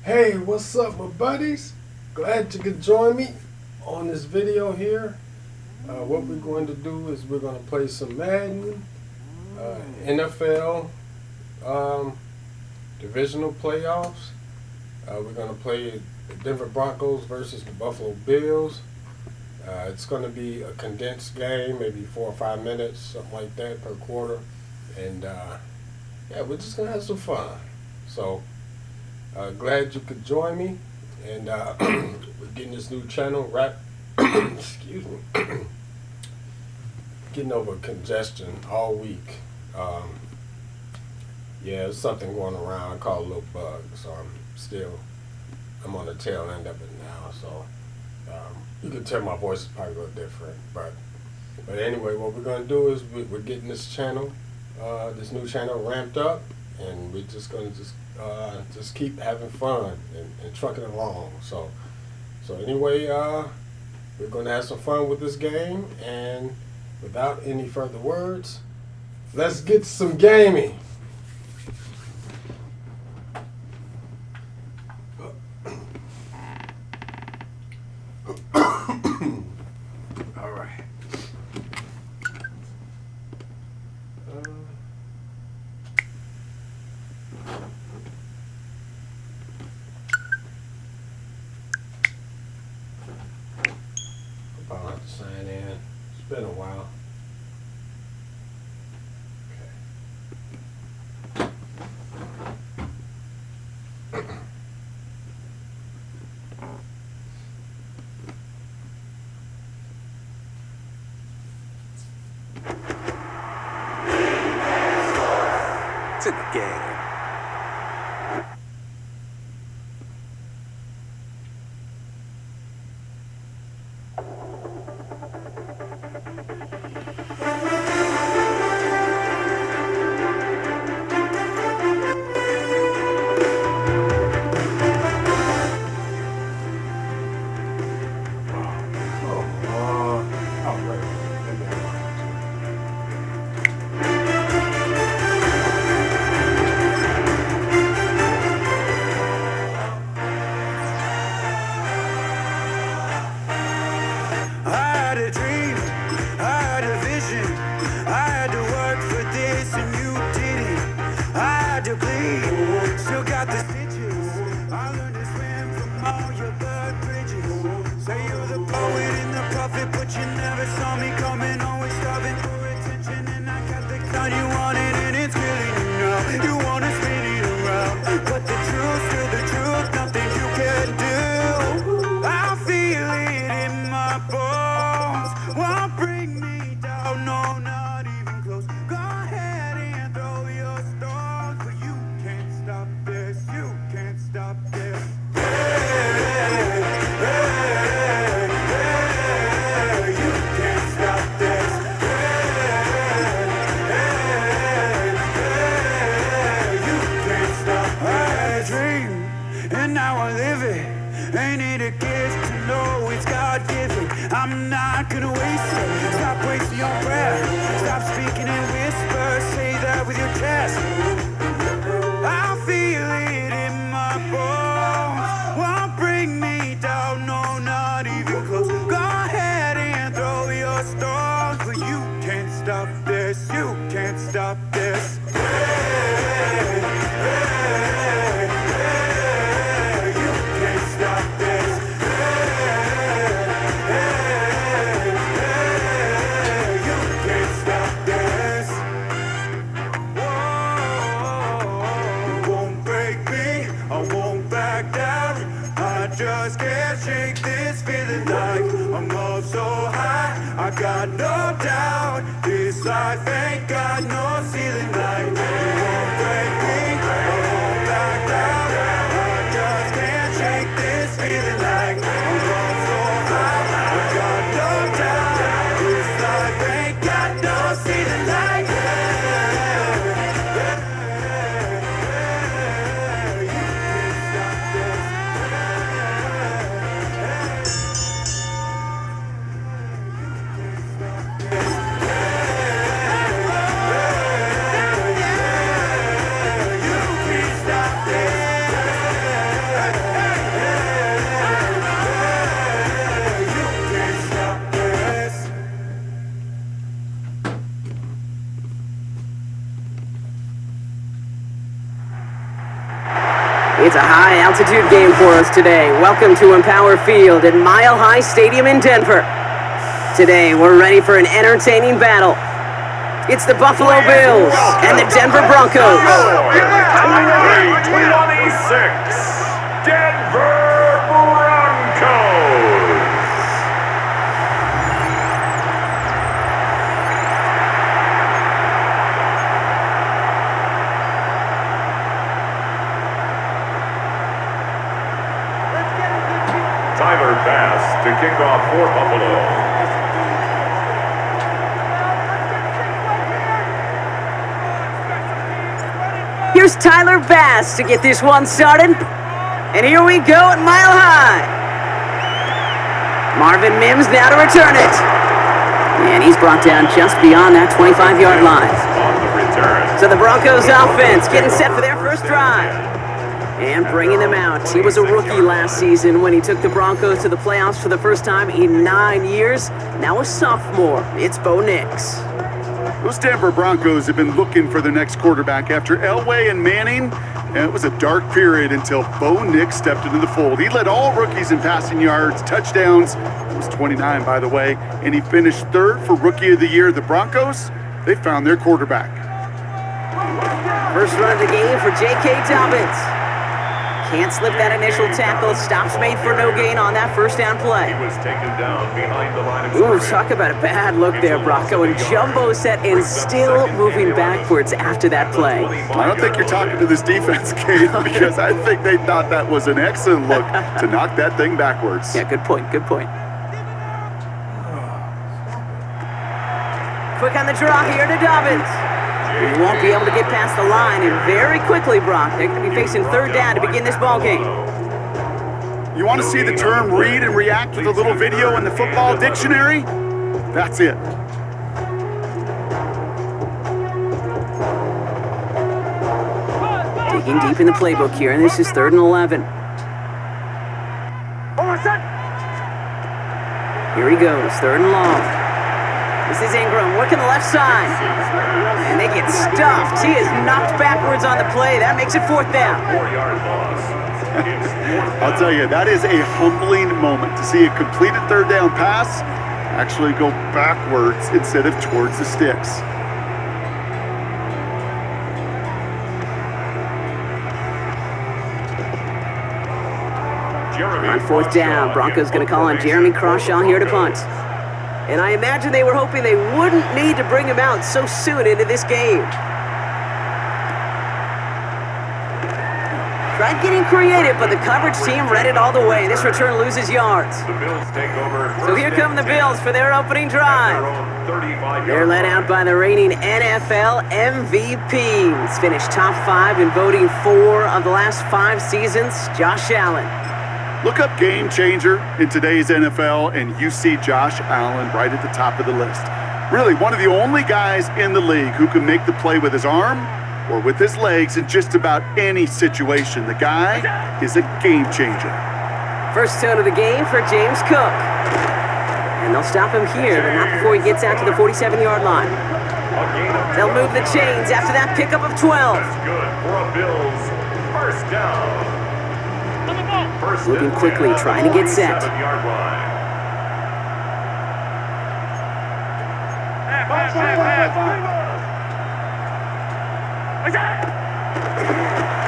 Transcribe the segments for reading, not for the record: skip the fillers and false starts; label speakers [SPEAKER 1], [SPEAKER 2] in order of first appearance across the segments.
[SPEAKER 1] Hey, what's up, my buddies? Glad you could join me on this video here. What we're going to do is we're going to play some Madden, NFL, divisional playoffs. We're going to play the Denver Broncos versus the Buffalo Bills. It's going to be a condensed game, maybe 4 or 5 minutes, something like that per quarter. And yeah, we're just going to have some fun. So glad you could join me. And we're getting this new channel wrapped. Excuse me. Getting over congestion all week. Yeah, there's something going around. I call it a little bug. So I'm on the tail end of it now. So you can tell my voice is probably a little different. But anyway, what we're going to do is we're getting this channel, this new channel ramped up. And we're just going to just keep having fun and trucking along. So anyway, we're going to have some fun with this game. And without any further words, let's get some gaming. All right. I'll have to sign in. It's been a while.
[SPEAKER 2] It's in the game.
[SPEAKER 3] Still got the stitches. I learned to swim from all your blood bridges. Say you're the poet and the prophet, but you never saw me coming. Always starving for attention, and I got the kind you wanted, and it's killing you now. You wanna spin it around, but the truth's still the truth. Nothing you can do. I feel it in my bones. Won't bring me down, no, not even close. Go ahead and throw your stones, but you can't stop this. You can't stop this. Hey, hey, hey, you can't stop this. Hey, hey, hey, you can't stop. I had a dream, and now I live it. Ain't it a gift to know it's God-given? I'm not gonna waste it. Stop wasting your breath. Stop speaking in whispers. Say that with your chest. I feel it in my bones. Won't bring me down, no, not even close. Go ahead and throw your stones, but you can't stop this. You can't stop this. Hey, hey, hey, you can't stop this. Hey, hey, hey, you can't stop this. Whoa, won't break me, I won't back down. I just can't shake this feeling like I'm up so high. I got no doubt this life ain't got no ceiling like. You won't break me, I won't back down. I just can't shake this feeling like I'm up so high. I got no doubt this life ain't got no ceiling like.
[SPEAKER 4] It's a high-altitude game for us today. Welcome to Empower Field at Mile High Stadium in Denver. Today, we're ready for an entertaining battle. It's the Buffalo Bills and the Denver Broncos.
[SPEAKER 5] 26, Denver Broncos. Tyler Bass to kick off for Buffalo.
[SPEAKER 4] Here's Tyler Bass to get this one started. And here we go at Mile High. Marvin Mims now to return it. And he's brought down just beyond that 25-yard line. So the Broncos offense getting set for their first drive. And bringing them out. He was a rookie last season when he took the Broncos to the playoffs for the first time in 9 years. Now a sophomore. It's Bo Nix.
[SPEAKER 6] Those Denver Broncos have been looking for their next quarterback after Elway and Manning. And it was a dark period until Bo Nix stepped into the fold. He led all rookies in passing yards, touchdowns. It was 29, by the way. And he finished third for Rookie of the Year. The Broncos, they found their quarterback.
[SPEAKER 4] First run of the game for J.K. Dobbins. Can't slip that initial tackle. Stops made for no gain on that first down play.
[SPEAKER 5] He was taken down behind the line of
[SPEAKER 4] Ooh,
[SPEAKER 5] scrimmage.
[SPEAKER 4] talk about a bad look there, Bronco. And jumbo set and still moving backwards after that play.
[SPEAKER 6] I don't think you're talking to this defense, Kate, because I think they thought that was an excellent look to knock that thing backwards.
[SPEAKER 4] Yeah, good point, good point. Quick on the draw here to Dobbins. He won't be able to get past the line, and very quickly, Brock, they're going to be facing third down to begin this ball game.
[SPEAKER 6] You want to see the term read and react with a little video in the football dictionary? That's it.
[SPEAKER 4] Digging deep in the playbook here, and this is 3rd and 11. Here he goes, 3rd and long. This is Ingram working the left side. And they get stuffed. He is knocked backwards on the play. That makes it 4th down.
[SPEAKER 5] 4-yard loss.
[SPEAKER 6] I'll tell you, that is a humbling moment to see a completed third down pass actually go backwards instead of towards the sticks.
[SPEAKER 4] On 4th down, Broncos going to call on Jeremy Crawshaw here to punt. And I imagine they were hoping they wouldn't need to bring him out so soon into this game. Tried getting creative, but the coverage team read it all the way. This return loses yards.
[SPEAKER 5] The Bills take over.
[SPEAKER 4] So here come the Bills for their opening drive. They're led out by the reigning NFL MVPs. Finished top 5 in voting 4 of the last 5 seasons, Josh Allen.
[SPEAKER 6] Look up game changer in today's NFL, and you see Josh Allen right at the top of the list. Really, one of the only guys in the league who can make the play with his arm or with his legs in just about any situation. The guy is a game changer.
[SPEAKER 4] First tone of the game for James Cook. And they'll stop him here, but not before he gets out to the 47-yard line. They'll move the chains after that pickup of 12.
[SPEAKER 5] Good for a Bills first down.
[SPEAKER 4] Moving quickly, trying to get set.
[SPEAKER 5] 47-yard line.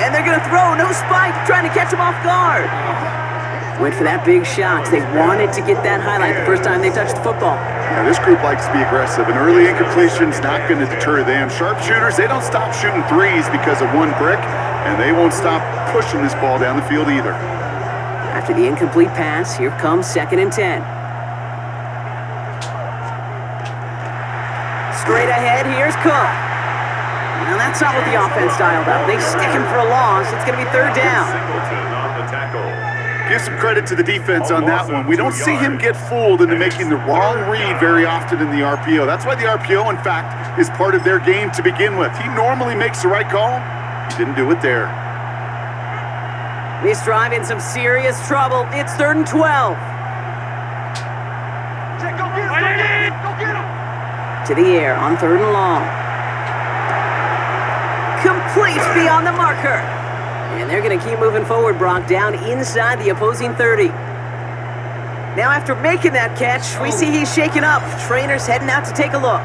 [SPEAKER 4] And they're going to throw, no spike, trying to catch him off guard. Went for that big shot. They wanted to get that highlight the first time they touched the football.
[SPEAKER 6] Yeah, this group likes to be aggressive, and early incompletion's not going to deter them. Sharpshooters, they don't stop shooting threes because of one brick, and they won't stop pushing this ball down the field either.
[SPEAKER 4] After the incomplete pass, here comes 2nd and 10. Straight ahead, here's Cook. Now that's not what the offense dialed up. They stick him for a loss. It's going to be 3rd down.
[SPEAKER 5] Singleton on the tackle.
[SPEAKER 6] Give some credit to the defense on that one. We don't see him get fooled into making the wrong read very often in the RPO. That's why the RPO, in fact, is part of their game to begin with. He normally makes the right call. He didn't do it there.
[SPEAKER 4] This drive in some serious trouble. It's 3rd and 12. To the air on 3rd and long. Complete beyond the marker. And they're going to keep moving forward, Brock, down inside the opposing 30. Now after making that catch, we see he's shaken up. Trainer's heading out to take a look.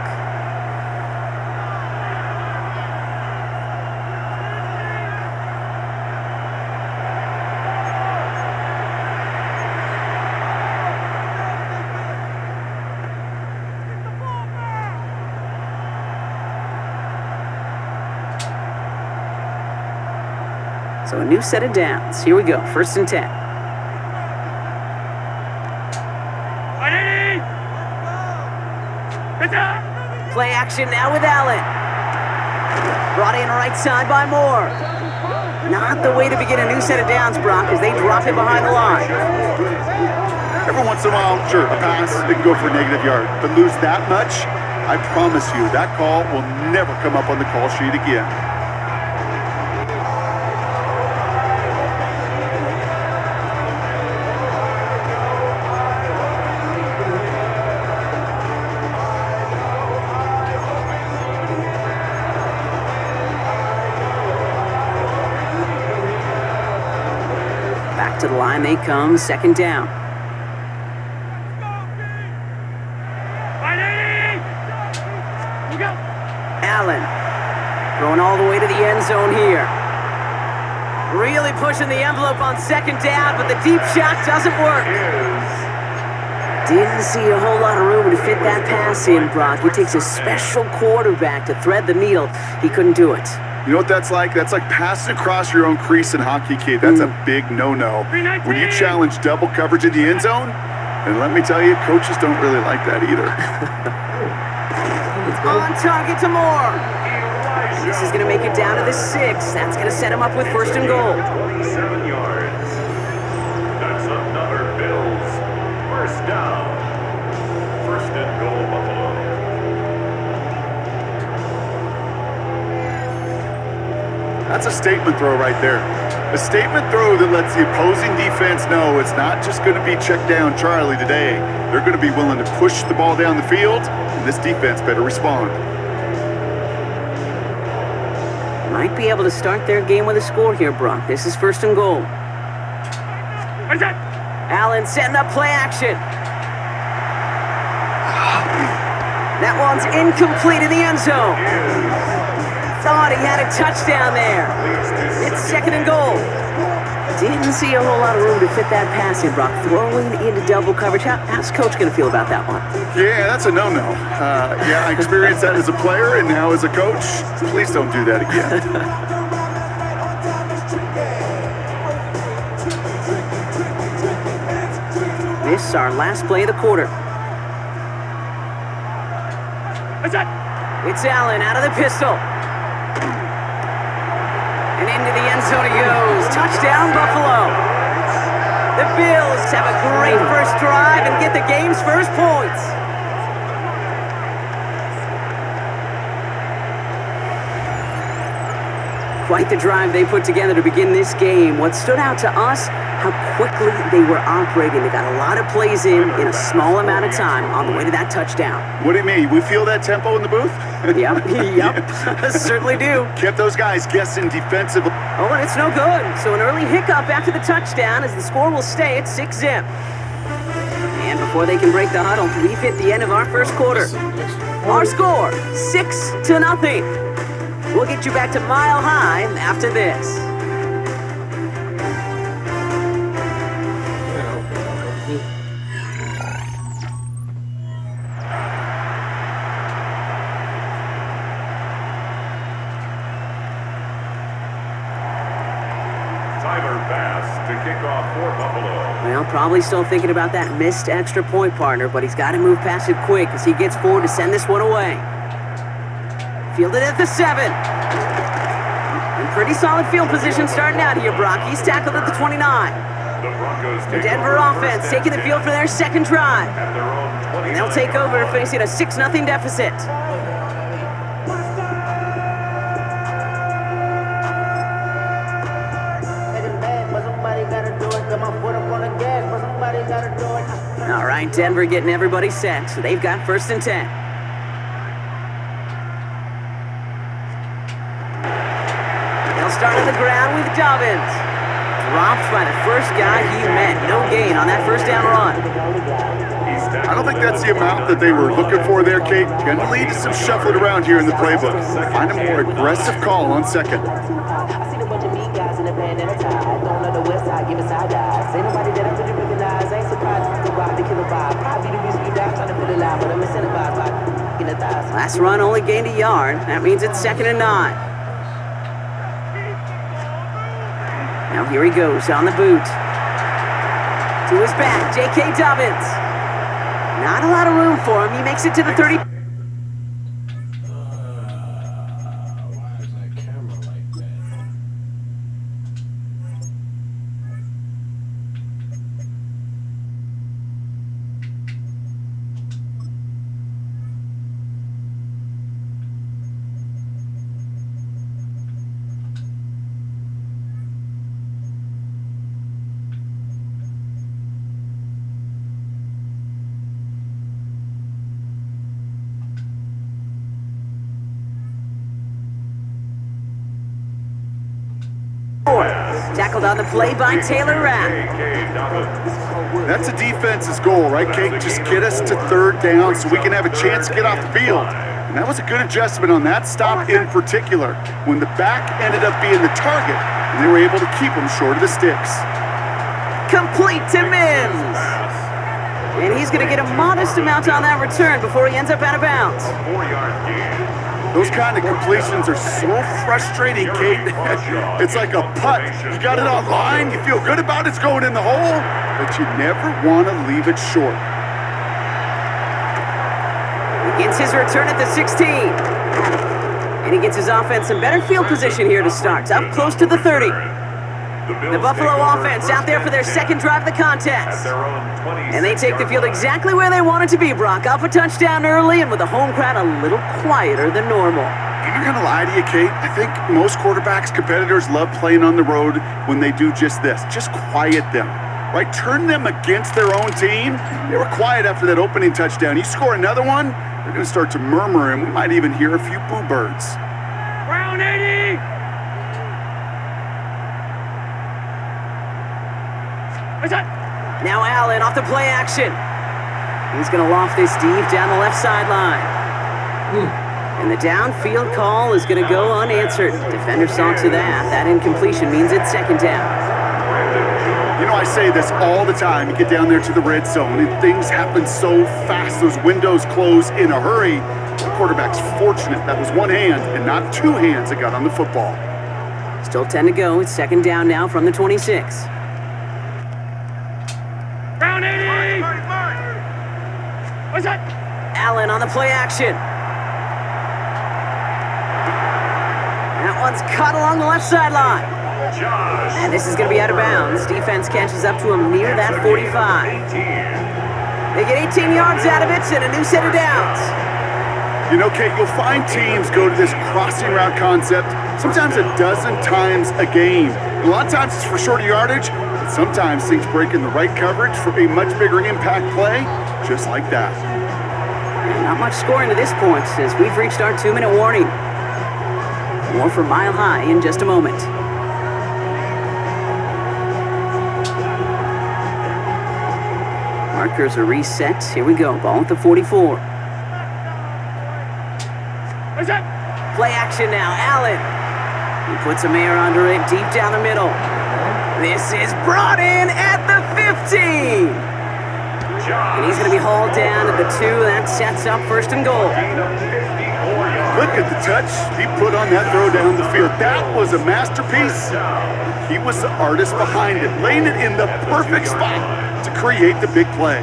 [SPEAKER 4] So a new set of downs. Here we go, 1st and 10. Play action now with Allen. Brought in right side by Moore. Not the way to begin a new set of downs, Brock, as they drop it behind the line.
[SPEAKER 6] Every once in a while, sure, a pass, they can go for a negative yard. But lose that much, I promise you, that call will never come up on the call sheet again.
[SPEAKER 4] Back to the line they come, 2nd down. Allen throwing all the way to the end zone here. Really pushing the envelope on 2nd down, but the deep shot doesn't work. Didn't see a whole lot of room to fit that pass in, Brock. It takes a special quarterback to thread the needle. He couldn't do it.
[SPEAKER 6] You know what that's like? That's like passing across your own crease in hockey, kid. That's a big no-no. When you challenge double coverage in the end zone, and let me tell you, coaches don't really like that either.
[SPEAKER 4] On target to Moore. This is going to make it down to the 6. That's going to set him up with 1st and goal.
[SPEAKER 5] 27 yards. That's another Bills. 1st down. 1st and goal, Buffalo.
[SPEAKER 6] That's a statement throw right there. A statement throw that lets the opposing defense know it's not just going to be check down Charlie today. They're going to be willing to push the ball down the field, and this defense better respond.
[SPEAKER 4] Might be able to start their game with a score here, Brock. This is 1st and goal. Allen setting up play action. That one's incomplete in the end zone. Thought he had a touchdown there. It's 2nd and goal. Didn't see a whole lot of room to fit that pass in, Brock. Throwing into double coverage. How's Coach going to feel about that one?
[SPEAKER 6] Yeah, that's a no-no. Yeah, I experienced that as a player and now as a coach. Please don't do that again.
[SPEAKER 4] This is our last play of the quarter. It's Allen out of the pistol. And into the end zone he goes. Touchdown, Buffalo. The Bills have a great first drive and get the game's first points. Quite the drive they put together to begin this game. What stood out to us, how quickly they were operating. They got a lot of plays in a small amount of time on the way to that touchdown.
[SPEAKER 6] What do you mean? We feel that tempo in the booth?
[SPEAKER 4] Yep, certainly do.
[SPEAKER 6] Kept those guys guessing defensively.
[SPEAKER 4] Oh, and it's no good. So an early hiccup after the touchdown as the score will stay at 6-zip. And before they can break the huddle, we've hit the end of our first quarter. Our score, 6-0. We'll get you back to Mile High after this.
[SPEAKER 5] To kick off for Buffalo.
[SPEAKER 4] Well, probably still thinking about that missed extra point, partner, but he's got to move past it quick as he gets forward to send this one away. Fielded at the 7. In pretty solid field position starting out here, Brock. He's tackled at the 29.
[SPEAKER 5] The Broncos
[SPEAKER 4] The Denver offense taking the field for their second drive.
[SPEAKER 5] at their own
[SPEAKER 4] And they'll take over facing a 6-0 deficit. All right, Denver getting everybody set. So they've got 1st and 10. They'll start on the ground with Dobbins. Dropped by the first guy he met. No gain on that first down run.
[SPEAKER 6] I don't think that's the amount that they were looking for there, Kate. Going to lead to some shuffling around here in the playbook. Find a more aggressive call on second.
[SPEAKER 7] I seen a bunch of mean guys in the band that are tied. Don't know the west side, giving side eyes. Ain't nobody that I really recognize. Ain't surprised to rob the killer vibe. Probably the reason you die trying to feel alive, but I'm incentivized by in the thighs.
[SPEAKER 4] Last run only gained a yard. That means it's 2nd and 9. Now here he goes on the boot. To his back, J.K. Dobbins. Not a lot of room for him. He makes it to the 30.
[SPEAKER 1] Why is that camera like that?
[SPEAKER 4] Tackled on the play by Taylor Rapp.
[SPEAKER 6] That's a defense's goal, right, Kate? Just get us to 3rd down so we can have a chance to get off the field. And that was a good adjustment on that stop in particular, when the back ended up being the target, and they were able to keep him short of the sticks.
[SPEAKER 4] Complete to Mims. And he's going to get a modest amount on that return before he ends up out of bounds.
[SPEAKER 5] 4-yard gain.
[SPEAKER 6] Those kind of completions are so frustrating, Kate. It's like a putt. You got it on line, you feel good about it's going in the hole, but you never want to leave it short.
[SPEAKER 4] He gets his return at the 16. And he gets his offense in better field position here to start. Up close to the 30. The Buffalo offense out there for their 2nd drive of the contest. And they take the field exactly where they want it to be, Brock. Up a touchdown early and with the home crowd a little quieter than normal.
[SPEAKER 6] I'm not going to lie to you, Kate. I think most quarterbacks, competitors love playing on the road when they do just this. Just quiet them, right? Turn them against their own team. They were quiet after that opening touchdown. You score another one, they're going to start to murmur, and we might even hear a few boo birds.
[SPEAKER 7] Round 80!
[SPEAKER 4] Now Allen off the play action. He's going to loft this deep down the left sideline. And the downfield call is going to go unanswered. Defender saw to that. That incompletion means it's 2nd down.
[SPEAKER 6] You know, I say this all the time. You get down there to the red zone, and things happen so fast. Those windows close in a hurry. The quarterback's fortunate that was one hand and not 2 hands that got on the football.
[SPEAKER 4] Still 10 to go. It's 2nd down now from the 26.
[SPEAKER 7] Round 80! What's that?
[SPEAKER 4] Allen on the play action. That one's caught along the left sideline. And this is going to be out of bounds. Defense catches up to him near that 45. They get 18 yards out of it and a new set of downs.
[SPEAKER 6] You know, Kate, you'll find teams go to this crossing route concept sometimes a dozen times a game. A lot of times it's for shorter yardage, but sometimes things break in the right coverage for a much bigger impact play, just like that.
[SPEAKER 4] And not much scoring to this point as we've reached our 2-minute warning. More for Mile High in just a moment. Markers are reset. Here we go. Ball at the 44.
[SPEAKER 7] What's that?
[SPEAKER 4] Play action now. Allen. He puts a mare under it deep down the middle. This is brought in at the 15. And he's going to be hauled down at the 2. That sets up 1st and goal.
[SPEAKER 6] Look at the touch he put on that throw down the field. That was a masterpiece. He was the artist behind it, laying it in the perfect spot to create the big play.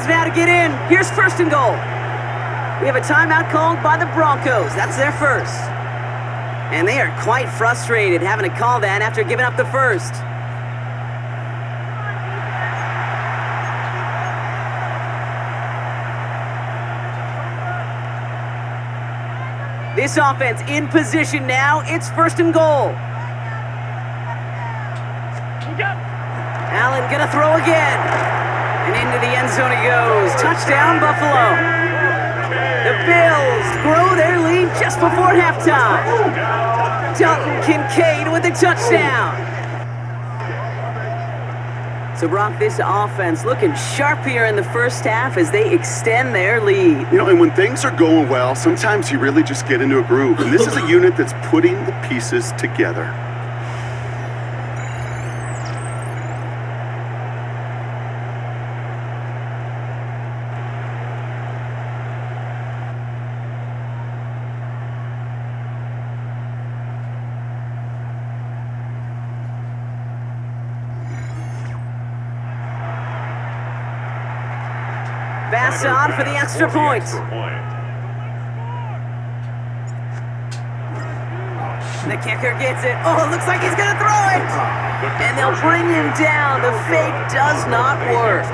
[SPEAKER 4] Now to get in. Here's 1st and goal. We have a timeout called by the Broncos. That's their first. And they are quite frustrated having to call that after giving up the first. This offense in position now. It's 1st and goal. Allen gonna throw again. And into the end zone he goes. Touchdown, Buffalo. The Bills grow their lead just before halftime. Dalton Kincaid with the touchdown. So, Brock, this offense looking sharp here in the first half as they extend their lead.
[SPEAKER 6] You know, and when things are going well, sometimes you really just get into a groove. And this is a unit that's putting the pieces together.
[SPEAKER 4] Bass on for the extra point. The kicker gets it. Oh, it looks like he's going to throw it. And they'll bring him down. The fake does not work.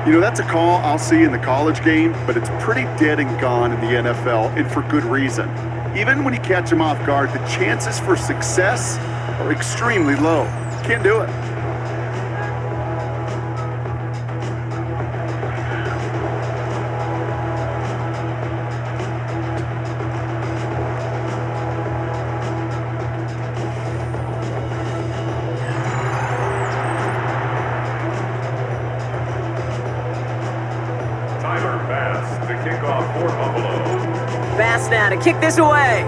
[SPEAKER 6] You know, that's a call I'll see in the college game, but it's pretty dead and gone in the NFL, and for good reason. Even when you catch him off guard, the chances for success are extremely low. Can't do it.
[SPEAKER 4] Bass now to kick this away.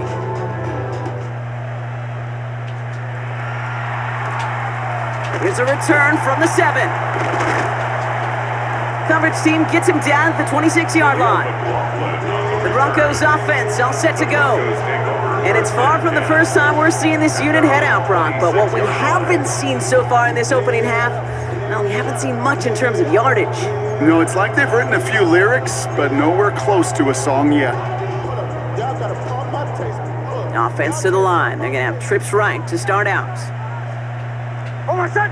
[SPEAKER 4] Here's a return from the 7. Coverage team gets him down at the 26-yard line. The Broncos offense all set to go. And it's far from the first time we're seeing this unit head out, Brock. But what we haven't seen so far in this opening half, well, we haven't seen much in terms of yardage.
[SPEAKER 6] No, it's like they've written a few lyrics, but nowhere close to a song yet.
[SPEAKER 4] Offense to the line. They're going to have trips right to start out.
[SPEAKER 3] Oh, my son!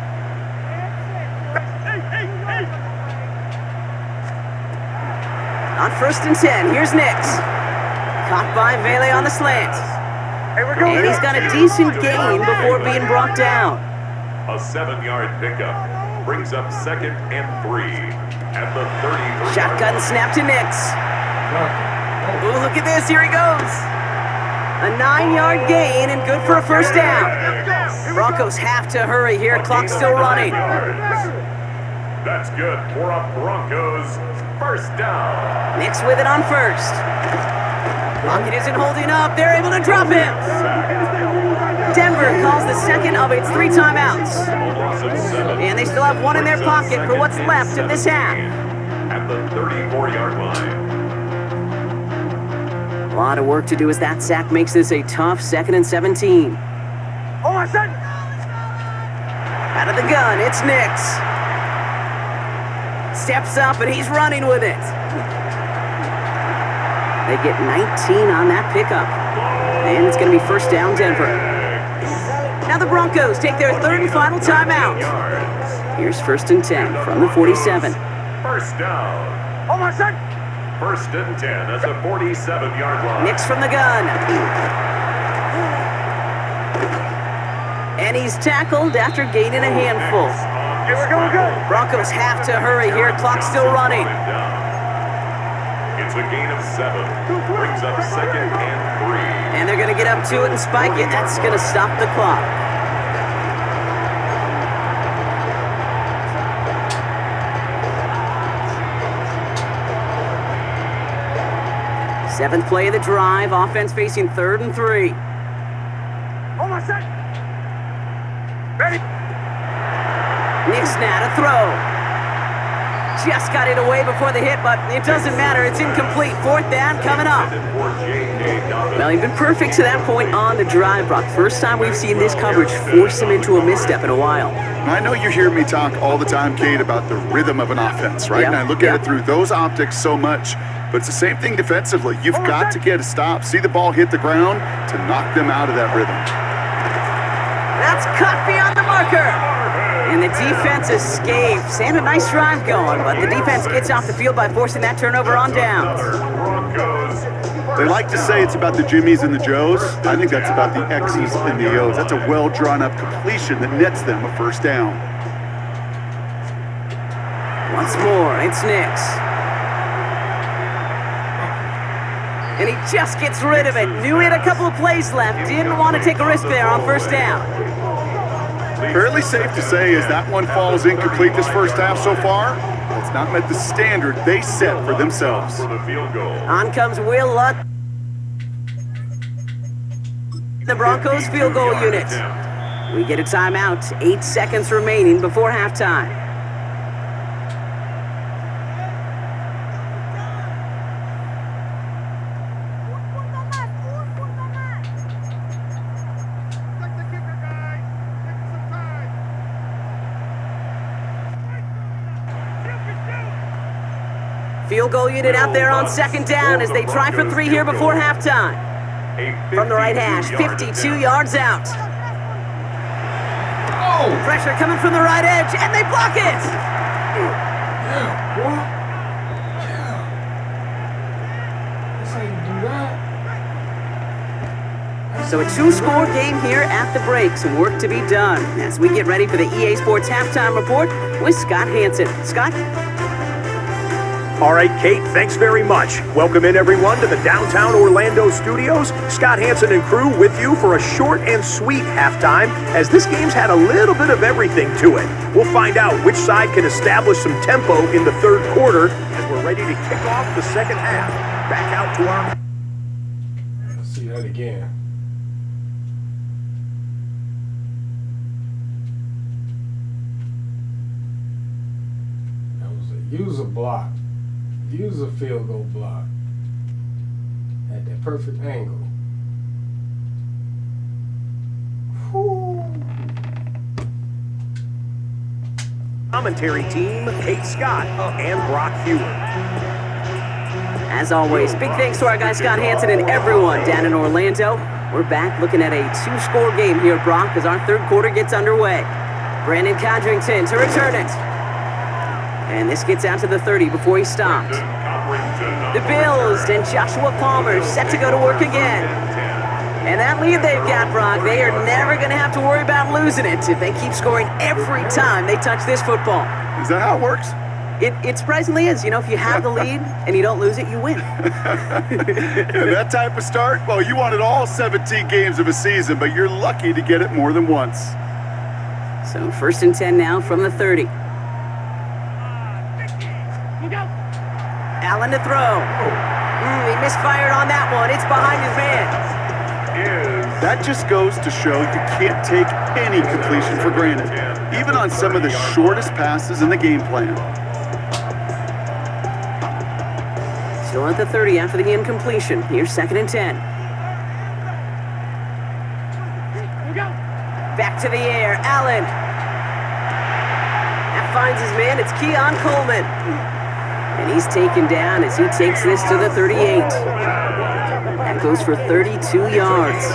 [SPEAKER 4] On 1st and 10, here's Nix. Caught by Vele on the slant. And he's got a decent gain before being brought down.
[SPEAKER 5] A 7-yard pickup brings up 2nd and 3 at the 33.
[SPEAKER 4] Shotgun snap to Nix. Oh, look at this. Here he goes. A 9-yard gain and good for a first down. Broncos have to hurry here. Clock's still running.
[SPEAKER 5] That's good for a Broncos first down.
[SPEAKER 4] Nix with it on 1st. Lockett isn't holding up. They're able to drop him. Denver calls the second of its 3 timeouts. And they still have 1 in their pocket for what's left of this half.
[SPEAKER 5] At the 34-yard line.
[SPEAKER 4] A lot of work to do as that sack makes this a tough 2nd and 17.
[SPEAKER 3] Oh, my son!
[SPEAKER 4] Out of the gun, it's Nix. Steps up and he's running with it. They get 19 on that pickup. And it's going to be first down Denver. Now the Broncos take their 3rd and final timeout. Here's 1st and 10 from the 47.
[SPEAKER 5] First down.
[SPEAKER 3] Oh, my son!
[SPEAKER 5] 1st and 10 at the 47-yard line.
[SPEAKER 4] Nix from the gun. And he's tackled after gaining a handful.
[SPEAKER 3] Here we're going good.
[SPEAKER 4] Broncos have to hurry here. Clock's still running.
[SPEAKER 5] It's a gain of 7. Brings up 2nd and 3.
[SPEAKER 4] And they're going to get up to it and spike it. That's going to stop the clock. Seventh play of the drive. Offense facing 3rd and 3.
[SPEAKER 3] Oh, my son! Ready?
[SPEAKER 4] Nix now to throw. Just got it away before the hit, but it doesn't matter. It's incomplete. 4th down coming up. Well, he's been perfect to that point on the drive, Brock. First time we've seen this coverage force him into a misstep in a while.
[SPEAKER 6] I know you hear me talk all the time, Kate, about the rhythm of an offense, right?
[SPEAKER 4] Yep.
[SPEAKER 6] And I look at it through those optics so much, but it's the same thing defensively. You've got to get a stop, see the ball hit the ground to knock them out of that rhythm.
[SPEAKER 4] That's cut beyond the marker. And the defense escapes. And a nice drive going, but the defense gets off the field by forcing that turnover on downs.
[SPEAKER 5] Broncos
[SPEAKER 6] They like to say it's about the Jimmies and the Joes. I think that's about the X's and the O's. That's a well-drawn-up completion that nets them a first down.
[SPEAKER 4] Once more, it's Nix. And he just gets rid of it. Knew he had a couple of plays left. Didn't want to take a risk there on first down.
[SPEAKER 6] Fairly safe to say as that one falls incomplete this first half so far, it's not met the standard they set for themselves.
[SPEAKER 5] For the field goal.
[SPEAKER 4] On comes Will Luck. The Broncos field goal unit. We get a timeout. 8 seconds remaining before halftime. Field goal unit out there on second down as they try for 3 here before halftime. From the right hash, 52 yards out.
[SPEAKER 1] Oh!
[SPEAKER 4] Pressure coming from the right edge, and they block it!
[SPEAKER 1] Yeah, what? Yeah. That's how you do that.
[SPEAKER 4] So a 2-score game here at the break. Some work to be done as we get ready for the EA Sports Halftime Report with Scott Hansen. Scott?
[SPEAKER 8] All right, Kate, thanks very much. Welcome in, everyone, to the downtown Orlando studios. Scott Hansen and crew with you for a short and sweet halftime, as this game's had a little bit of everything to it. We'll find out which side can establish some tempo in the third quarter as we're ready to kick off the second half. Back out to our...
[SPEAKER 1] Let's see that again. That was a user block. Use a field goal block at that perfect angle. Whew.
[SPEAKER 8] Commentary team, Kate Scott and Brock Hewitt.
[SPEAKER 4] As always, big thanks to our guy Scott Hansen and everyone down in Orlando. We're back looking at a 2-score game here, Brock, as our third quarter gets underway. Brandon Codrington to return it. And this gets out to the 30 before he stopped. The Bills and Joshua Palmer set to go to work again. And that lead they've got, Brock, they are never going to have to worry about losing it if they keep scoring every time they touch this football.
[SPEAKER 6] Is that how it works?
[SPEAKER 4] It surprisingly is. You know, if you have the lead and you don't lose it, you win.
[SPEAKER 6] Yeah, that type of start, well, you wanted all 17 games of a season, but you're lucky to get it more than once.
[SPEAKER 4] So 1st and 10 now from the 30. Allen to throw. He misfired on that one. It's behind his man.
[SPEAKER 6] That just goes to show you can't take any completion for granted, even on some of the shortest passes in the game plan.
[SPEAKER 4] Still at the 30 after the incompletion. Here's 2nd and 10. Back to the air. Allen. That finds his man. It's Keon Coleman. And he's taken down as he takes this to the 38. That goes for 32 yards.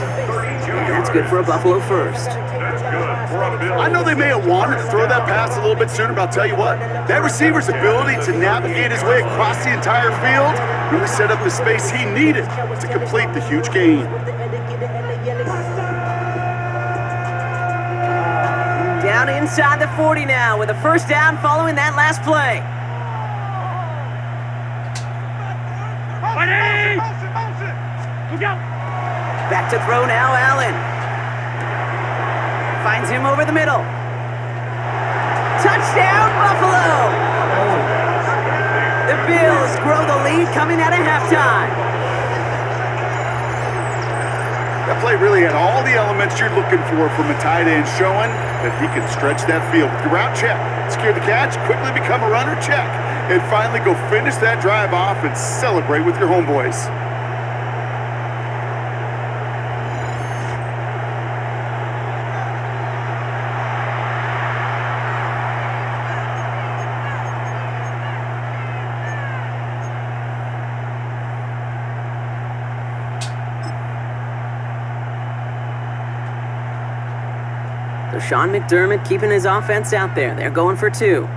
[SPEAKER 4] And that's good for a Buffalo first.
[SPEAKER 6] I know they may have wanted to throw that pass a little bit sooner, but I'll tell you what, that receiver's ability to navigate his way across the entire field really set up the space he needed to complete the huge gain.
[SPEAKER 4] Down inside the 40 now with a first down following that last play. Back to throw now, Allen. Finds him over the middle. Touchdown, Buffalo! The Bills grow the lead coming out of halftime.
[SPEAKER 6] That play really had all the elements you're looking for from a tight end, showing that he can stretch that field. With your route check, secure the catch, quickly become a runner check, and finally go finish that drive off and celebrate with your homeboys.
[SPEAKER 4] So Sean McDermott keeping his offense out there. They're going for 2.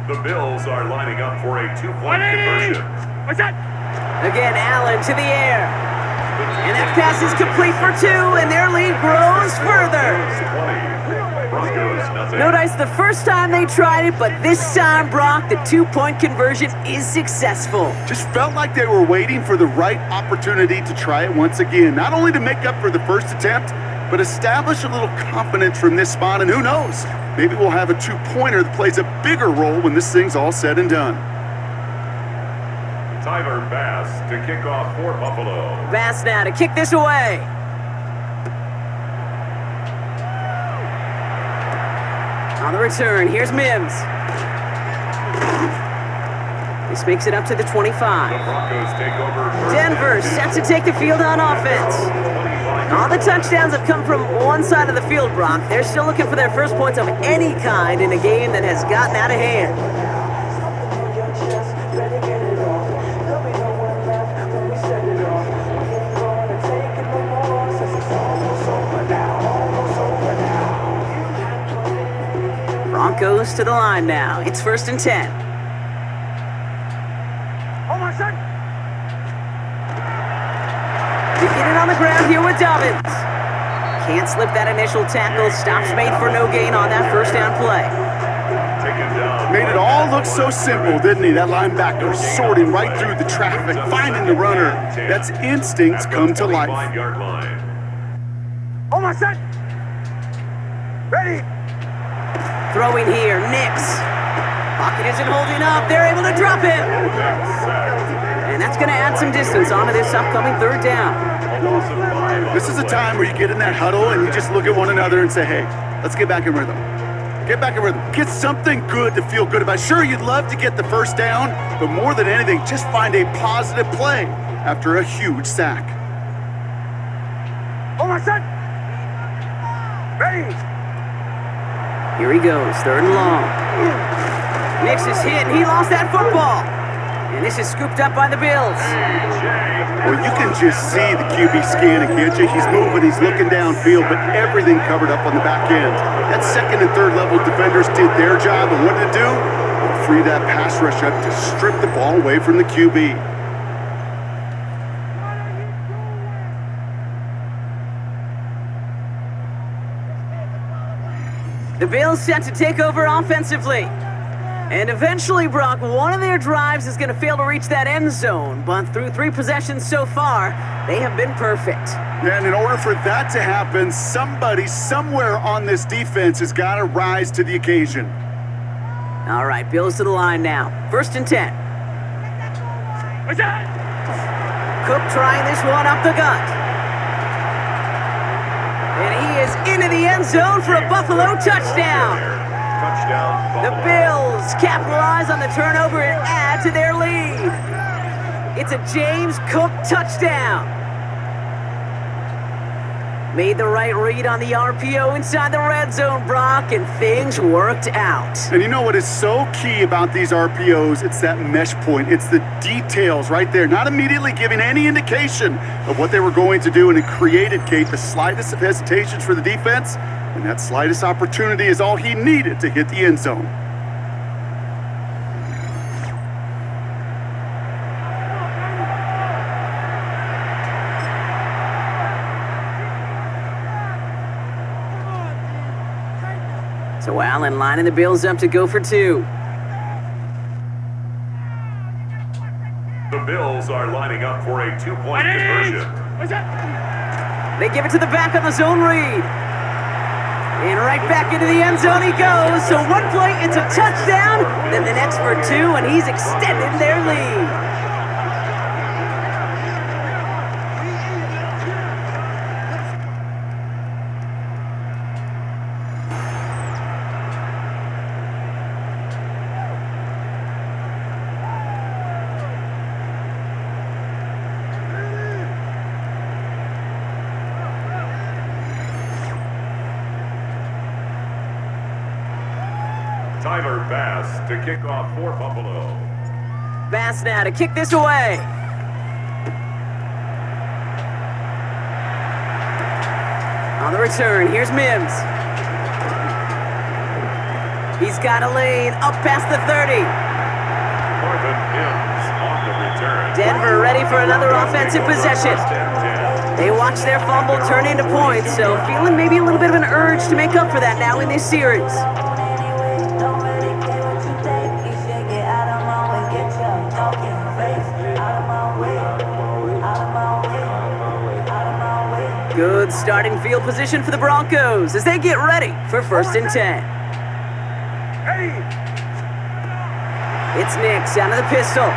[SPEAKER 5] The Bills are lining up for a 2-point conversion.
[SPEAKER 4] Again, Allen to the air. And that pass is complete for 2, and their lead grows further.
[SPEAKER 5] 20. Broncos, nothing.
[SPEAKER 4] Notice the first time they tried it, but this time, Brock, the 2-point conversion is successful.
[SPEAKER 6] Just felt like they were waiting for the right opportunity to try it once again. Not only to make up for the first attempt, but establish a little confidence from this spot, and who knows? Maybe we'll have a 2-pointer that plays a bigger role when this thing's all said and done.
[SPEAKER 5] Tyler Bass to kick off for Buffalo.
[SPEAKER 4] Bass now to kick this away. On the return, here's Mims. This makes it up to the 25.
[SPEAKER 5] The Broncos take over.
[SPEAKER 4] Denver set to take the field on offense. All the touchdowns have come from one side of the field, Brock. They're still looking for their first points of any kind in a game that has gotten out of hand. Broncos to the line now. It's 1st and 10. They get it on the ground here with Dobbins. Can't slip that initial tackle. Stops made for no gain on that first down play.
[SPEAKER 6] Made it all look so simple, didn't he? That linebacker sorting right through the traffic, finding the runner. That's instincts come to life.
[SPEAKER 8] Almost set. Ready.
[SPEAKER 4] Throwing here, Nix. Pocket isn't holding up. They're able to drop it. And that's going to add some distance onto this upcoming 3rd down.
[SPEAKER 6] This is a time where you get in that huddle and you just look at one another and say, hey, let's get back in rhythm. Get back in rhythm. Get something good to feel good about. Sure, you'd love to get the first down, but more than anything, just find a positive play after a huge sack.
[SPEAKER 8] Almost set. Ready.
[SPEAKER 4] Here he goes, 3rd and long. Nix is hit, and he lost that football. And this is scooped up by the Bills.
[SPEAKER 6] Well, you can just see the QB scanning, can't you? He's moving, he's looking downfield, but everything covered up on the back end. That 2nd and 3rd level defenders did their job, and what did it do? It freed that pass rush up to strip the ball away from the QB.
[SPEAKER 4] The Bills set to take over offensively. And eventually, Brock, one of their drives is going to fail to reach that end zone. But through 3 possessions so far, they have been perfect.
[SPEAKER 6] And in order for that to happen, somebody somewhere on this defense has got to rise to the occasion.
[SPEAKER 4] All right, Bills to the line now. 1st and 10. Cook trying this one up the gut. And he is into the end zone for a Buffalo touchdown. The Bills capitalize on the turnover and add to their lead. It's a James Cook touchdown. Made the right read on the RPO inside the red zone, Brock, and things worked out.
[SPEAKER 6] And you know what is so key about these RPOs? It's that mesh point. It's the details right there. Not immediately giving any indication of what they were going to do, and it created, Kate, the slightest of hesitations for the defense. And that slightest opportunity is all he needed to hit the end zone.
[SPEAKER 4] So Allen lining the Bills up to go for 2.
[SPEAKER 5] The Bills are lining up for a 2-point conversion.
[SPEAKER 4] They give it to the back on the zone read. And right back into the end zone he goes. So one play, it's a touchdown. Then the next for 2, and he's extended their lead.
[SPEAKER 5] Tyler Bass to kick off for Buffalo.
[SPEAKER 4] Bass now to kick this away. On the return, here's Mims. He's got a lane up past the 30.
[SPEAKER 5] Marvin Mims on the return.
[SPEAKER 4] Denver ready for another offensive possession. They watch their fumble turn into points, so feeling maybe a little bit of an urge to make up for that now in this series. Good starting field position for the Broncos as they get ready for 1st and 10. It's Nix out of the pistol.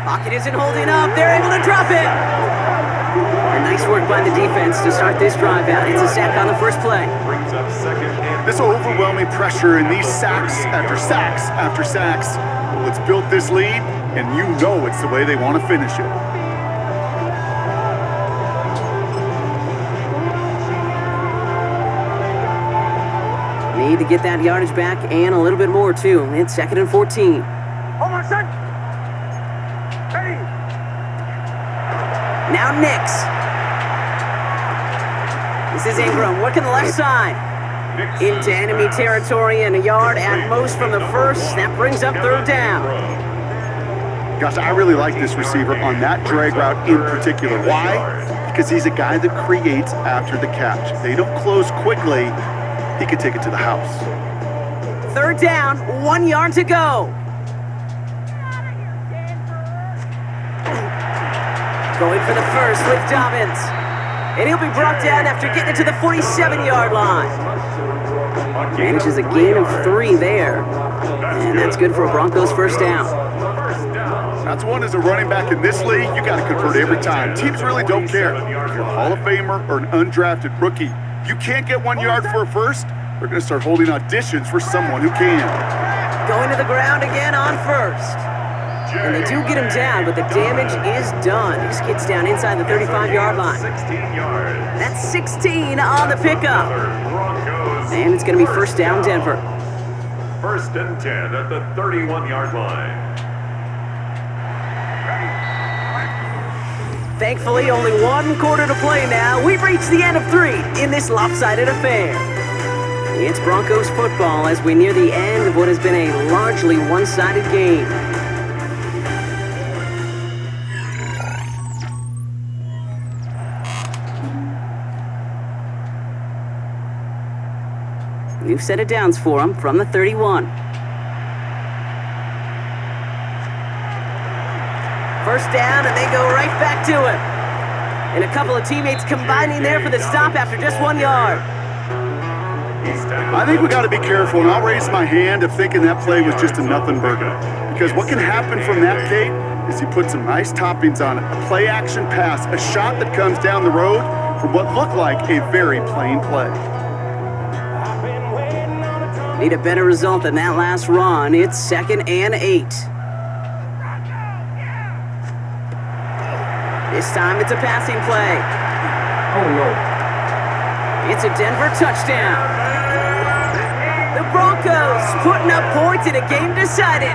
[SPEAKER 4] Pocket isn't holding up. They're able to drop it. And nice work by the defense to start this drive out. It's a sack on the first play.
[SPEAKER 6] This overwhelming pressure and these sacks after sacks after sacks, well, it's built this lead, and you know it's the way they want to finish it.
[SPEAKER 4] Need to get that yardage back and a little bit more, too. It's 2nd and 14.
[SPEAKER 8] Hold on a sec. Hey.
[SPEAKER 4] Now Nix. This is Ingram working the left side. Into enemy territory and a yard at most from the first. That brings up 3rd down.
[SPEAKER 6] Gosh, I really like this receiver on that drag route in particular. Why? Because he's a guy that creates after the catch. They don't close quickly. He could take it to the house.
[SPEAKER 4] 3rd down, 1 yard to go. Going for the first with Dobbins. And he'll be brought down after getting it to the 47-yard line. Manages a gain of 3 there. And that's good for a Broncos 1st down.
[SPEAKER 6] That's one as a running back in this league, you got to convert every time. Teams really don't care. If you're a Hall of Famer or an undrafted rookie, you can't get 1 yard for a first, they're going to start holding auditions for someone who can.
[SPEAKER 4] Going to the ground again on 1st. And they do get him down, but the damage is done. He just gets down inside the 35-yard line.
[SPEAKER 5] 16 yards.
[SPEAKER 4] That's 16 on the pickup. And it's going to be 1st down, Denver.
[SPEAKER 5] 1st and 10 at the 31-yard line.
[SPEAKER 4] Thankfully, only 1 quarter to play now. We've reached the end of 3 in this lopsided affair. It's Broncos football as we near the end of what has been a largely one-sided game. New set of downs for him from the 31. 1st down, and they go right back to him. And a couple of teammates combining there for the stop after just 1 yard.
[SPEAKER 6] I think we got to be careful, and I'll raise my hand of thinking that play was just a nothing burger. Because what can happen from that, Kate, is he put some nice toppings on it. A play-action pass, a shot that comes down the road from what looked like a very plain play.
[SPEAKER 4] Need a better result than that last run. It's 2nd and 8. This time it's a passing play.
[SPEAKER 1] Oh, no.
[SPEAKER 4] It's a Denver touchdown. The Broncos putting up points in a game decided.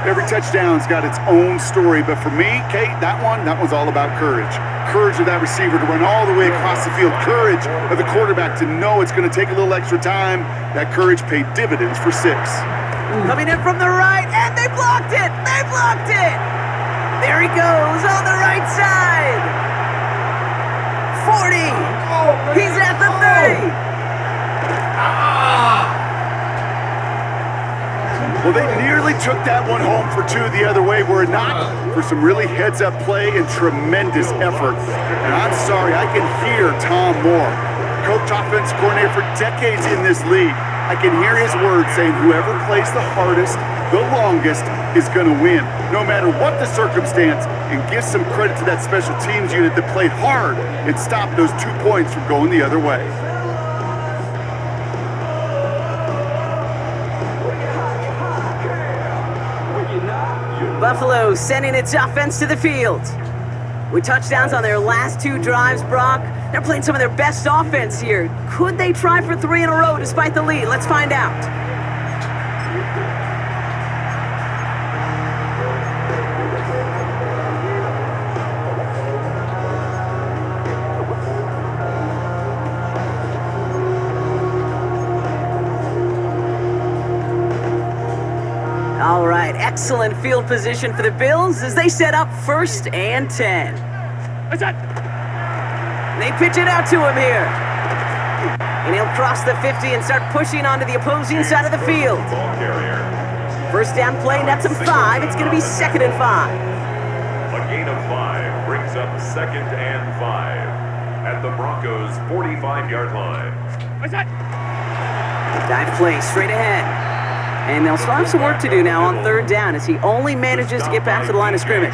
[SPEAKER 6] Every touchdown's got its own story, but for me, Kate, that one's all about courage. Courage of that receiver to run all the way across the field. Courage of the quarterback to know it's going to take a little extra time. That courage paid dividends for 6.
[SPEAKER 4] Coming in from the right, and they blocked it! They blocked it! There he goes on the right side. 40. He's at the 30.
[SPEAKER 6] Well, they nearly took that one home for 2 the other way, were it not for some really heads-up play and tremendous effort. And I'm sorry, I can hear Tom Moore, coach offensive coordinator for decades in this league. I can hear his words saying whoever plays the hardest, the longest, is going to win, no matter what the circumstance, and give some credit to that special teams unit that played hard and stopped those 2 points from going the other way.
[SPEAKER 4] Buffalo sending its offense to the field. With touchdowns on their last 2 drives, Brock, they're playing some of their best offense here. Could they try for 3 in a row despite the lead? Let's find out. All right, excellent field position for the Bills as they set up 1st and 10. They pitch it out to him here. And he'll cross the 50 and start pushing onto the opposing side of the field.
[SPEAKER 5] Ball carrier.
[SPEAKER 4] First down play, nets him 5. It's going to be 2nd and 5.
[SPEAKER 5] A gain of 5 brings up 2nd and 5 at the Broncos' 45-yard line.
[SPEAKER 4] Dive play straight ahead. And they'll still have some work to do now on 3rd down as he only manages to get back to the line of scrimmage.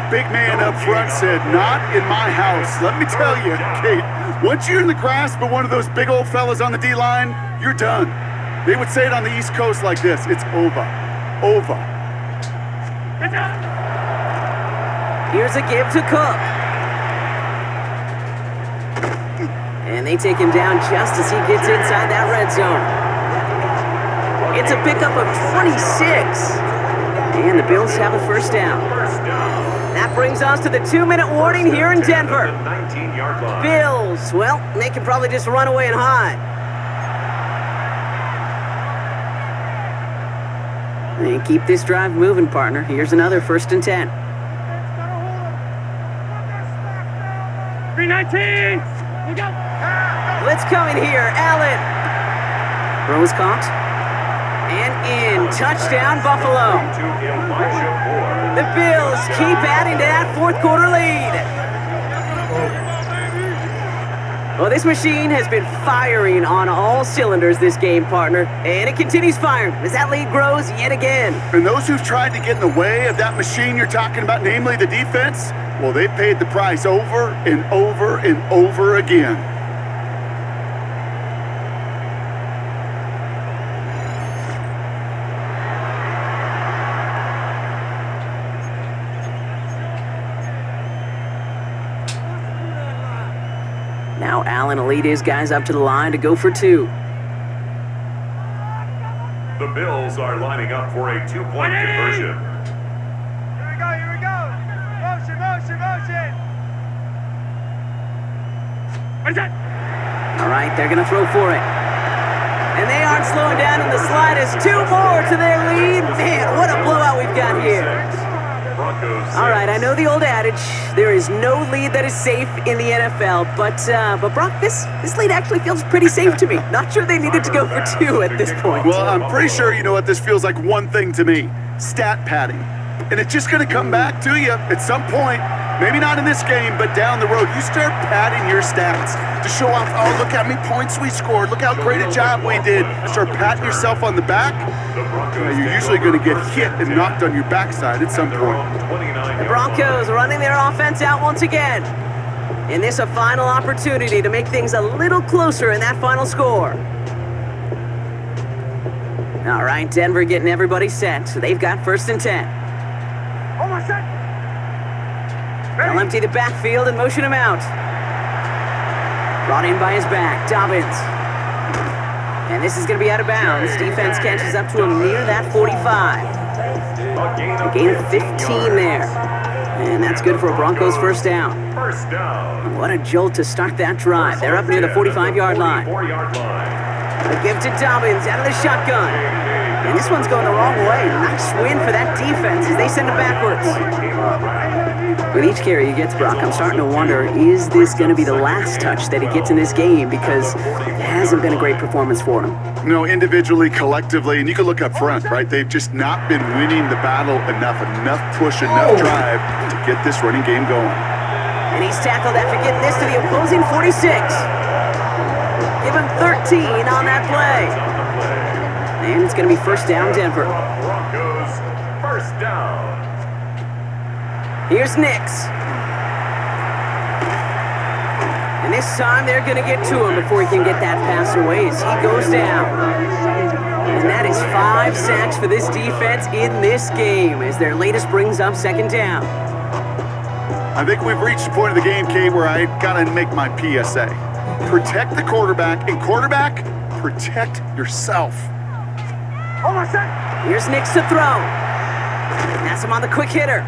[SPEAKER 6] Big man up front said, "Not in my house." Let me tell you, Kate, once you're in the grasp of one of those big old fellas on the D-line, you're done. They would say it on the East Coast like this: it's over. Over.
[SPEAKER 4] Here's a give to Cook. And they take him down just as he gets inside that red zone. It's a pickup of 26. And the Bills have a 1st down. That brings us to the 2-minute warning here in Denver.
[SPEAKER 5] 19-yard line.
[SPEAKER 4] Bills, well, they can probably just run away and hide. And keep this drive moving, partner. Here's another 1st and 10.
[SPEAKER 9] 319!
[SPEAKER 4] Blitz coming here. Allen. Throws caught. And in. Touchdown, Buffalo.
[SPEAKER 5] To Elijah Moore.
[SPEAKER 4] The Bills keep adding to that 4th quarter lead. Well, this machine has been firing on all cylinders this game, partner. And it continues firing as that lead grows yet again.
[SPEAKER 6] And those who've tried to get in the way of that machine you're talking about, namely the defense, well, they've paid the price over and over and over again.
[SPEAKER 4] Now Allen will lead his guys up to the line to go for 2.
[SPEAKER 5] The Bills are lining up for a 2-point conversion.
[SPEAKER 9] Here we go! Motion!
[SPEAKER 4] All right, they're going to throw for it. And they aren't slowing down in the slightest. 2 more to their lead. Man, what a blowout we've got here. All right, I know the old adage, there is no lead that is safe in the NFL, but Brock, this lead actually feels pretty safe to me. Not sure they needed to go for 2 at this point.
[SPEAKER 6] Well, I'm pretty sure you know what this feels like one thing to me: stat padding. And it's just going to come back to you at some point. Maybe not in this game, but down the road. You start padding your stats to show off, oh, look how many points we scored. Look how great a job we did. Start patting yourself on the back. You're usually going to get hit and knocked on your backside at some point.
[SPEAKER 4] The Broncos running their offense out once again. And this a final opportunity to make things a little closer in that final score. All right, Denver getting everybody set. So they've got 1st and 10.
[SPEAKER 9] Almost set!
[SPEAKER 4] They'll empty the backfield and motion him out. Brought in by his back, Dobbins. And this is going to be out of bounds. Defense catches up to him near that 45. A gain of 15 there. And that's good for a Broncos 1st down.
[SPEAKER 5] First down.
[SPEAKER 4] What a jolt to start that drive. They're up near the 45-yard line.
[SPEAKER 5] 44-yard line.
[SPEAKER 4] A give to Dobbins out of the shotgun. And this one's going the wrong way. Nice win for that defense as they send it backwards. With each carry he gets, Brock, I'm starting to wonder, is this going to be the last touch that he gets in this game? Because it hasn't been a great performance for him.
[SPEAKER 6] No, individually, collectively, and you can look up front, right? They've just not been winning the battle enough push, enough drive to get this running game going.
[SPEAKER 4] And he's tackled after getting this to the opposing 46. Give him 13 on that play. And it's going to be 1st down, Denver.
[SPEAKER 5] Broncos, 1st down.
[SPEAKER 4] Here's Nix. And this time they're going to get to him before he can get that pass away as he goes down. And that is 5 sacks for this defense in this game as their latest brings up 2nd down.
[SPEAKER 6] I think we've reached the point of the game, Kate, where I got to make my PSA. Protect the quarterback, and quarterback, protect yourself.
[SPEAKER 9] Almost set!
[SPEAKER 4] Here's Nix to throw. That's him on the quick hitter.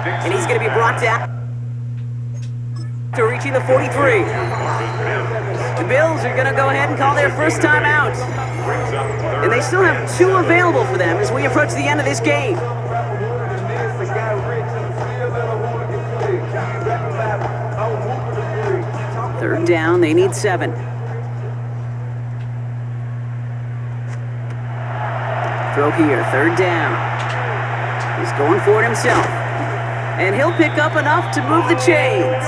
[SPEAKER 4] And he's going to be brought down to reaching the 43. The Bills are going to go ahead and call their first time out.
[SPEAKER 5] Brings up 3rd
[SPEAKER 4] and they still have 2 available for them as we approach the end of this game. Third down, they need 7. Throw here, third down. He's going for it himself. And he'll pick up enough to move the chains.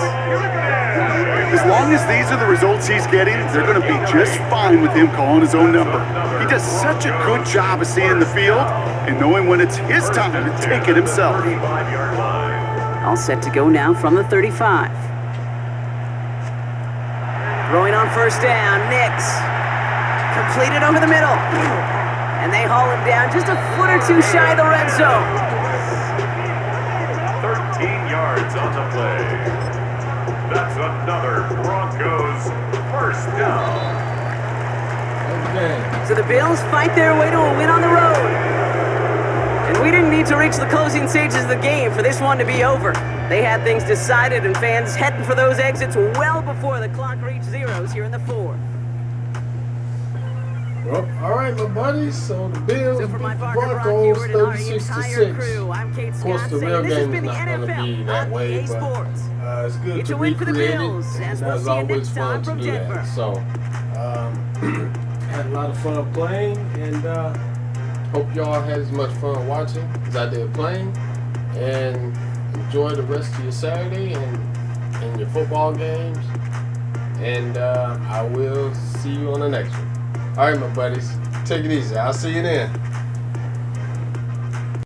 [SPEAKER 6] As long as these are the results he's getting, they're going to be just fine with him calling his own number. He does such a good job of seeing the field and knowing when it's his time to take it himself.
[SPEAKER 4] All set to go now from the 35. Throwing on first down, Nix. Completed over the middle. And they haul him down just a foot or 2 shy of the red zone.
[SPEAKER 5] 13 yards on the play. That's another Broncos first down.
[SPEAKER 1] Okay.
[SPEAKER 4] So the Bills fight their way to a win on the road. And we didn't need to reach the closing stages of the game for this one to be over. They had things decided and fans heading for those exits well before the clock reached zeros here in the 4th.
[SPEAKER 1] Well, all right, my buddies. So the Bills
[SPEAKER 4] So
[SPEAKER 1] beat
[SPEAKER 4] for my
[SPEAKER 1] the
[SPEAKER 4] partner,
[SPEAKER 1] Broncos
[SPEAKER 4] Brock Ewart, and our
[SPEAKER 1] 36-6.
[SPEAKER 4] entire crew, I'm Kate
[SPEAKER 1] Of course,
[SPEAKER 4] Scott
[SPEAKER 1] the real
[SPEAKER 4] saying this has
[SPEAKER 1] game is
[SPEAKER 4] been the
[SPEAKER 1] not going to
[SPEAKER 4] NFL
[SPEAKER 1] be that
[SPEAKER 4] on
[SPEAKER 1] way,
[SPEAKER 4] EA
[SPEAKER 1] but
[SPEAKER 4] Sports.
[SPEAKER 1] it's good
[SPEAKER 4] It's
[SPEAKER 1] to
[SPEAKER 4] a win for the
[SPEAKER 1] recreate it.
[SPEAKER 4] Bills,
[SPEAKER 1] And
[SPEAKER 4] as we'll
[SPEAKER 1] that's
[SPEAKER 4] see you
[SPEAKER 1] always
[SPEAKER 4] next
[SPEAKER 1] fun
[SPEAKER 4] time
[SPEAKER 1] to
[SPEAKER 4] from
[SPEAKER 1] do
[SPEAKER 4] Denver.
[SPEAKER 1] that. So, had a lot of fun playing, and hope y'all had as much fun watching as I did playing. And enjoy the rest of your Saturday and your football games. And I will see you on the next one. All right, my buddies. Take it easy. I'll see you then.